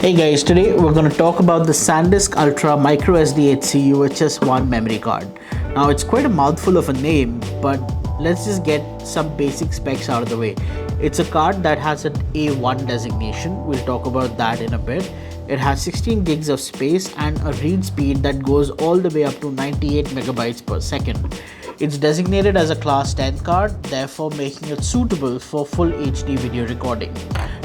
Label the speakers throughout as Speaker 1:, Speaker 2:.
Speaker 1: Hey guys, today we're going to talk about the SanDisk Ultra microSDHC UHS-I memory card. Now it's quite a mouthful of a name, but let's just get some basic specs out of the way. It's a card that has an A1 designation. We'll talk about that in a bit. It has 16 gigs of space and a read speed that goes all the way up to 98 megabytes per second. It's designated as a class 10 card, therefore making it suitable for full HD video recording.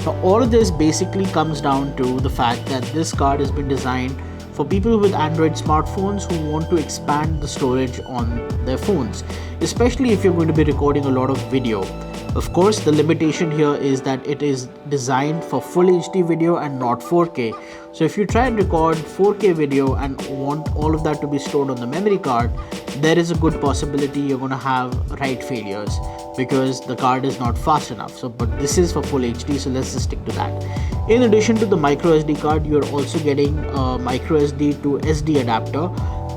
Speaker 1: Now all of this basically comes down to the fact that this card has been designed for people with Android smartphones who want to expand the storage on their phones, especially if you're going to be recording a lot of video. Of course, the limitation here is that it is designed for full HD video and not 4K. So if you try and record 4K video and want all of that to be stored on the memory card, there is a good possibility you're going to have write failures because the card is not fast enough. But this is for full HD, so let's just stick to that. In addition to the microSD card, you're also getting a microSD to SD adapter.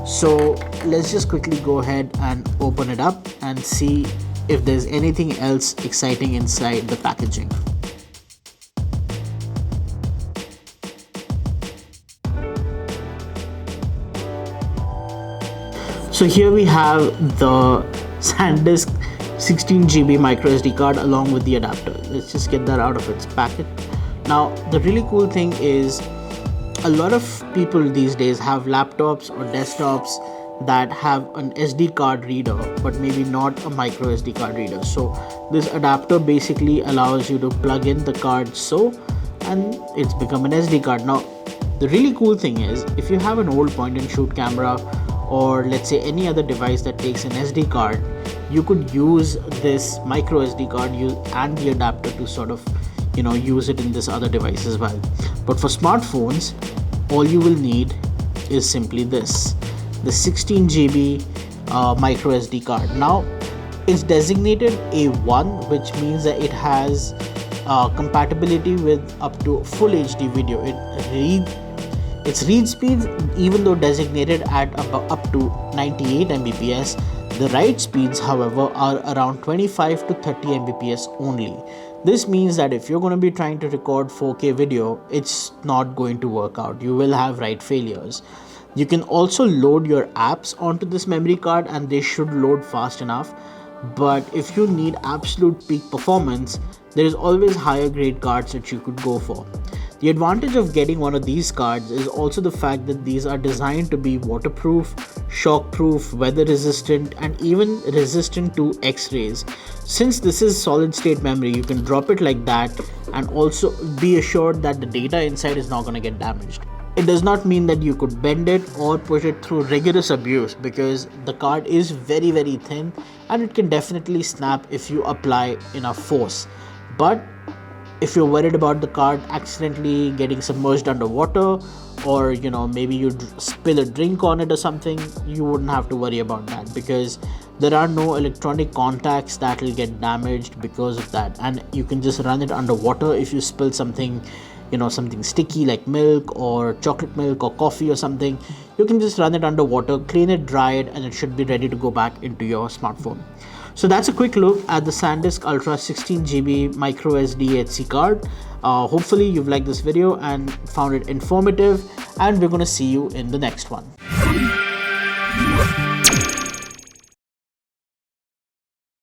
Speaker 1: So let's just quickly go ahead and open it up and see if there's anything else exciting inside the packaging. So here we have the SanDisk 16GB microSD card along with the adapter. Let's just get that out of its packet. Now the really cool thing is a lot of people these days have laptops or desktops that have an SD card reader but maybe not a micro SD card reader. So this adapter basically allows you to plug in the card and it's become an SD card. Now the really cool thing is if you have an old point and shoot camera or let's say any other device that takes an SD card, you could use this micro SD card and the adapter to sort of use it in this other device as well. But for smartphones, all you will need is simply this, the 16GB micro SD card. Now it's designated A1, which means that it has compatibility with up to full HD video. Its read speed, even though designated at up to 98 Mbps, the write speeds however are around 25 to 30 Mbps only. This means that if you're going to be trying to record 4K video, it's not going to work out. You will have write failures. You can also load your apps onto this memory card and they should load fast enough. But if you need absolute peak performance, there is always higher grade cards that you could go for. The advantage of getting one of these cards is also the fact that these are designed to be waterproof, shockproof, weather resistant, and even resistant to X-rays. Since this is solid state memory, you can drop it like that and also be assured that the data inside is not going to get damaged. It does not mean that you could bend it or push it through rigorous abuse because the card is very thin and it can definitely snap if you apply enough force. But if you're worried about the card accidentally getting submerged underwater or maybe you spill a drink on it or something, you wouldn't have to worry about that because there are no electronic contacts that will get damaged because of that, and you can just run it underwater. If you spill something something sticky like milk or chocolate milk or coffee or something, you can just run it underwater, clean it, dry it, and it should be ready to go back into your smartphone. So that's a quick look at the SanDisk Ultra 16GB microSDHC card. Hopefully you've liked this video and found it informative, and we're going to see you in the next one.